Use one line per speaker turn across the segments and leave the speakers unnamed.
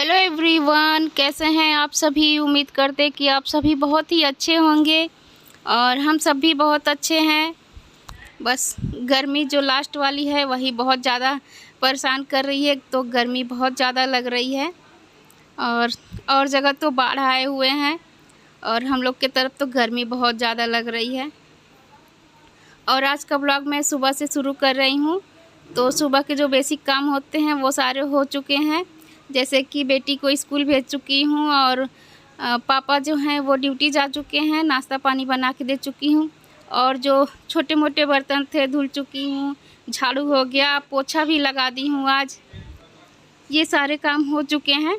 Hello everyone, कैसे हैं आप सभी। उम्मीद करते कि आप सभी बहुत ही अच्छे होंगे और हम सब भी बहुत अच्छे हैं। बस गर्मी जो लास्ट वाली है वही बहुत ज़्यादा परेशान कर रही है। तो गर्मी बहुत ज़्यादा लग रही है और जगह तो बाढ़ आए हुए हैं और हम लोग के तरफ तो गर्मी बहुत ज़्यादा लग रही है। और आज का ब्लॉग मैं सुबह से शुरू कर रही हूँ। तो सुबह के जो बेसिक काम होते हैं वो सारे हो चुके हैं। जैसे कि बेटी को स्कूल भेज चुकी हूँ और पापा जो हैं वो ड्यूटी जा चुके हैं। नाश्ता पानी बना के दे चुकी हूँ और जो छोटे मोटे बर्तन थे धुल चुकी हूँ। झाड़ू हो गया, पोछा भी लगा दी हूँ आज। ये सारे काम हो चुके हैं।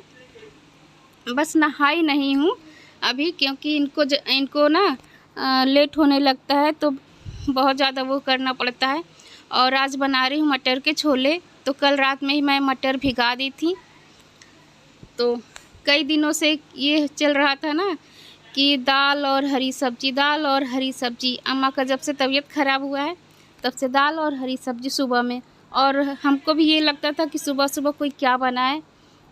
बस नहाई नहीं हूँ अभी, क्योंकि इनको ना लेट होने लगता है तो बहुत ज़्यादा वो करना पड़ता है। और आज बना रही हूँ मटर के छोले। तो कल रात में ही मैं मटर भिगा दी थी। तो कई दिनों से ये चल रहा था ना कि दाल और हरी सब्जी। अम्मा का जब से तबीयत ख़राब हुआ है तब से दाल और हरी सब्जी सुबह में। और हमको भी ये लगता था कि सुबह सुबह कोई क्या बनाए,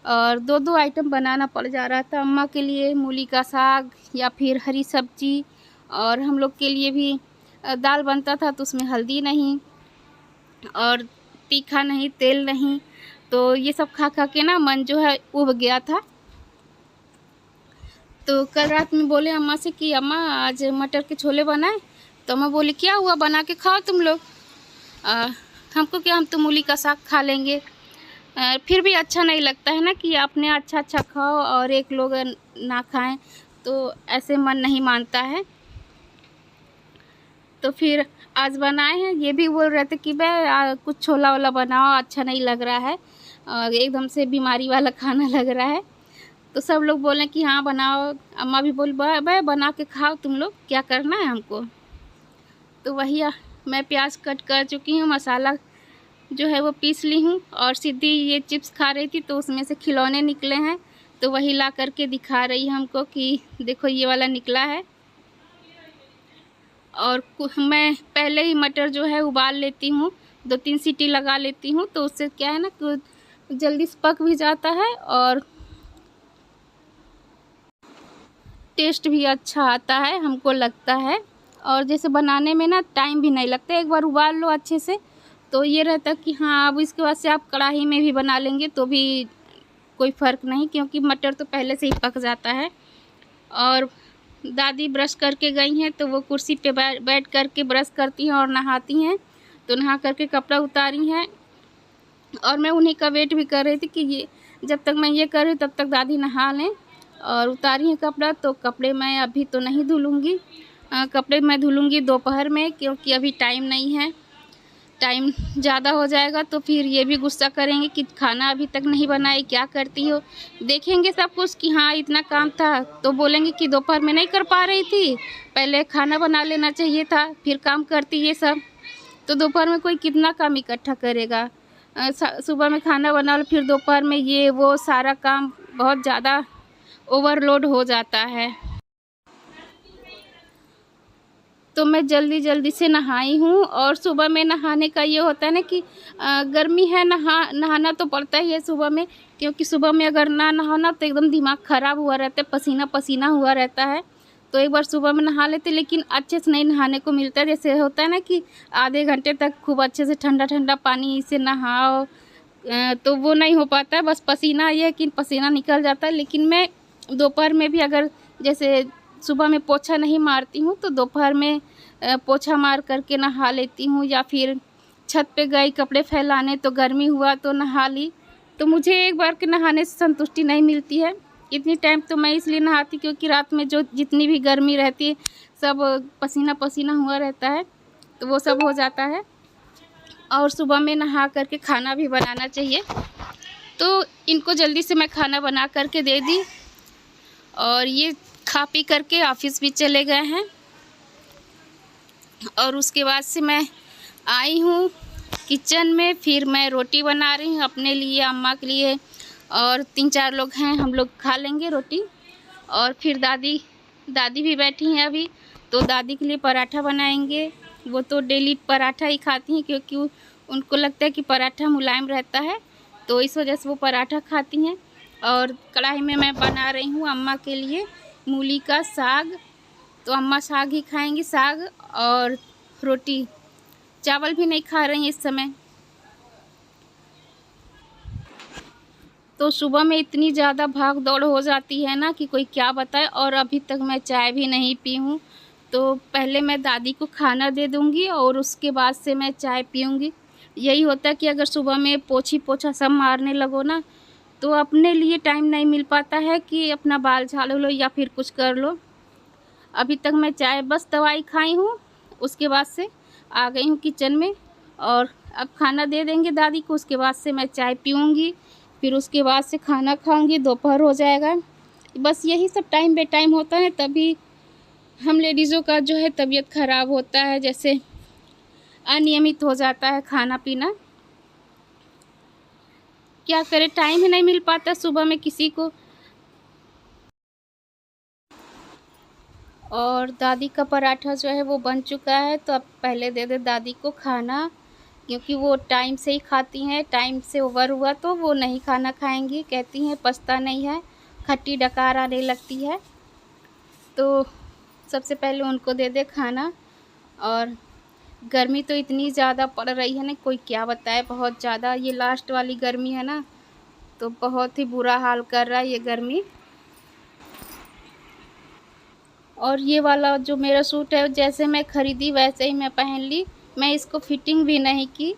और दो दो आइटम बनाना पड़ जा रहा था। अम्मा के लिए मूली का साग या फिर हरी सब्जी, और हम लोग के लिए भी दाल बनता था तो उसमें हल्दी नहीं और तीखा नहीं, तेल नहीं। तो ये सब खा खा के ना मन जो है उब गया था। तो कल रात में बोले अम्मा से कि अम्मा आज मटर के छोले बनाए। तो अम्मा बोली क्या हुआ, बना के खाओ तुम लोग। हमको क्या, हम तो मूली का साग खा लेंगे। फिर भी अच्छा नहीं लगता है ना कि आपने अच्छा अच्छा खाओ और एक लोग ना खाएं, तो ऐसे मन नहीं मानता है। तो फिर आज बनाए हैं। ये भी बोल रहे थे कि भाई कुछ छोला वोला बनाओ, अच्छा नहीं लग रहा है और एकदम से बीमारी वाला खाना लग रहा है। तो सब लोग बोले कि हाँ बनाओ। अम्मा भी बोली भाई बना के खाओ तुम लोग, क्या करना है हमको। तो वही मैं प्याज कट कर चुकी हूँ, मसाला जो है वो पीस ली हूँ। और सिद्धि ये चिप्स खा रही थी तो उसमें से खिलौने निकले हैं, तो वही ला करके दिखा रही है हमको कि देखो ये वाला निकला है। और मैं पहले ही मटर जो है उबाल लेती हूँ, 2-3 सीटी लगा लेती हूँ। तो उससे क्या है ना कि जल्दी से पक भी जाता है और टेस्ट भी अच्छा आता है हमको लगता है। और जैसे बनाने में ना टाइम भी नहीं लगता, एक बार उबाल लो अच्छे से तो ये रहता कि हाँ अब इसके बाद से आप कढ़ाई में भी बना लेंगे तो भी कोई फ़र्क नहीं, क्योंकि मटर तो पहले से ही पक जाता है। और दादी ब्रश करके गई हैं तो वो कुर्सी पे बैठ करके ब्रश करती हैं और नहाती हैं। तो नहा करके कपड़ा उतारी हैं और मैं उन्हीं का वेट भी कर रही थी कि ये जब तक मैं ये कर रही हूँ तब तक दादी नहा लें। और उतारी हैं कपड़ा, तो कपड़े मैं अभी तो नहीं धुलूँगी। कपड़े मैं धुलूँगी दोपहर में, क्योंकि अभी टाइम नहीं है। टाइम ज़्यादा हो जाएगा तो फिर ये भी गुस्सा करेंगे कि खाना अभी तक नहीं बनाई, क्या करती हो। देखेंगे सब कुछ कि हाँ इतना काम था, तो बोलेंगे कि दोपहर में नहीं कर पा रही थी, पहले खाना बना लेना चाहिए था फिर काम करती ये सब। तो दोपहर में कोई कितना काम इकट्ठा करेगा। सुबह में खाना बना लो, फिर दोपहर में ये वो सारा काम बहुत ज़्यादा ओवरलोड हो जाता है। तो मैं जल्दी जल्दी से नहाई हूँ। और सुबह में नहाने का ये होता है ना कि गर्मी है, नहाना तो पड़ता ही है सुबह में, क्योंकि सुबह में अगर ना नहाओ ना तो एकदम दिमाग ख़राब हुआ रहता है, पसीना पसीना हुआ रहता है। तो एक बार सुबह में नहा लेते, लेकिन अच्छे से नहीं नहाने को मिलता है। जैसे होता है ना कि आधे घंटे तक खूब अच्छे से ठंडा ठंडा पानी से नहाओ, तो वो नहीं हो पाता है। बस पसीना ये है कि पसीना निकल जाता है। लेकिन मैं दोपहर में भी अगर जैसे सुबह में पोछा नहीं मारती हूँ तो दोपहर में पोछा मार करके नहा लेती हूँ, या फिर छत पे गई कपड़े फैलाने तो गर्मी हुआ तो नहा ली। तो मुझे एक बार के नहाने से संतुष्टि नहीं मिलती है। इतनी टाइम तो मैं इसलिए नहाती क्योंकि रात में जो जितनी भी गर्मी रहती है सब पसीना पसीना हुआ रहता है, तो वो सब हो जाता है। और सुबह में नहा करके खाना भी बनाना चाहिए। तो इनको जल्दी से मैं खाना बना करके दे दी और ये खा पी करके ऑफिस भी चले गए हैं। और उसके बाद से मैं आई हूँ किचन में, फिर मैं रोटी बना रही हूँ अपने लिए, अम्मा के लिए, और 3-4 लोग हैं, हम लोग खा लेंगे रोटी। और फिर दादी भी बैठी हैं अभी, तो दादी के लिए पराठा बनाएंगे। वो तो डेली पराठा ही खाती हैं क्योंकि उनको लगता है कि पराठा मुलायम रहता है, तो इस वजह से वो पराठा खाती हैं। और कढ़ाई में मैं बना रही हूँ अम्मा के लिए मूली का साग। तो अम्मा साग ही खाएंगी, साग और रोटी, चावल भी नहीं खा रही हैं इस समय। तो सुबह में इतनी ज़्यादा भाग दौड़ हो जाती है ना कि कोई क्या बताए। और अभी तक मैं चाय भी नहीं पी हूँ। तो पहले मैं दादी को खाना दे दूँगी और उसके बाद से मैं चाय पीऊँगी। यही होता है कि अगर सुबह में पोछी पोछा सब मारने लगो ना, तो अपने लिए टाइम नहीं मिल पाता है कि अपना बाल झाड़ लो या फिर कुछ कर लो। अभी तक मैं चाय बस दवाई खाई हूँ, उसके बाद से आ गई हूँ किचन में। और अब खाना दे देंगे दादी को, उसके बाद से मैं चाय पीऊँगी, फिर उसके बाद से खाना खाऊँगी, दोपहर हो जाएगा। बस यही सब टाइम बे टाइम होता है, तभी हम लेडीज़ों का जो है तबीयत ख़राब होता है, जैसे अनियमित हो जाता है खाना पीना। क्या करें, टाइम ही नहीं मिल पाता सुबह में किसी को। और दादी का पराठा जो है वो बन चुका है, तो अब पहले दे दे दादी को खाना, क्योंकि वो टाइम से ही खाती हैं। टाइम से ओवर हुआ तो वो नहीं खाना खाएंगी, कहती हैं पछता नहीं है, खट्टी डकार आने लगती है। तो सबसे पहले उनको दे दे खाना। और गर्मी तो इतनी ज़्यादा पड़ रही है ना, कोई क्या बताए, बहुत ज़्यादा। ये लास्ट वाली गर्मी है ना, तो बहुत ही बुरा हाल कर रहा है ये गर्मी। और ये वाला जो मेरा सूट है, जैसे मैं ख़रीदी वैसे ही मैं पहन ली। मैं इसको फिटिंग भी नहीं की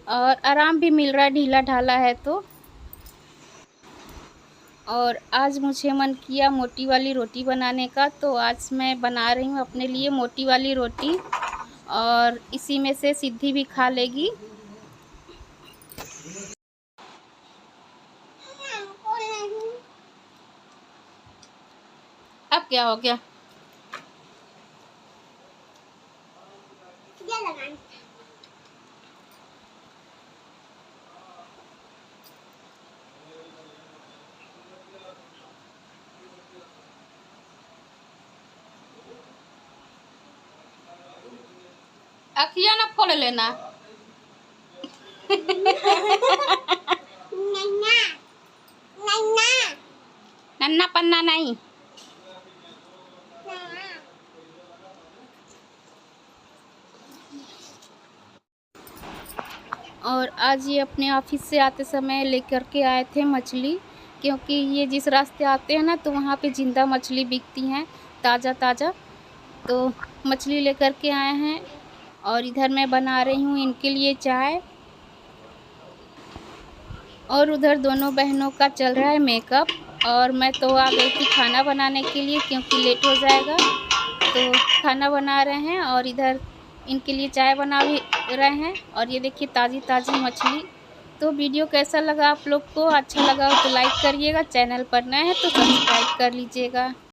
और आराम भी मिल रहा है, ढीला ढाला है तो। और आज मुझे मन किया मोटी वाली रोटी बनाने का, तो आज मैं बना रही हूँ अपने लिए मोटी वाली रोटी। और इसी में से सिद्धि भी खा लेगी। अब क्या हो गया? अखिया ना फोड़ लेना। नन्ना पन्ना नहीं। और आज ये अपने ऑफिस से आते समय लेकर के आए थे मछली, क्योंकि ये जिस रास्ते आते हैं ना, तो वहाँ पे ज़िंदा मछली बिकती हैं, ताज़ा ताज़ा। तो मछली लेकर के आए हैं और इधर मैं बना रही हूँ इनके लिए चाय। और उधर दोनों बहनों का चल रहा है मेकअप। और मैं तो आ गई थी खाना बनाने के लिए, क्योंकि लेट हो जाएगा। तो खाना बना रहे हैं और इधर इनके लिए चाय बना भी रहे हैं। और ये देखिए ताज़ी ताज़ी मछली। तो वीडियो कैसा लगा आप लोग को? अच्छा लगा हो तो लाइक करिएगा, चैनल पर नए हैं तो सब्सक्राइब कर लीजिएगा।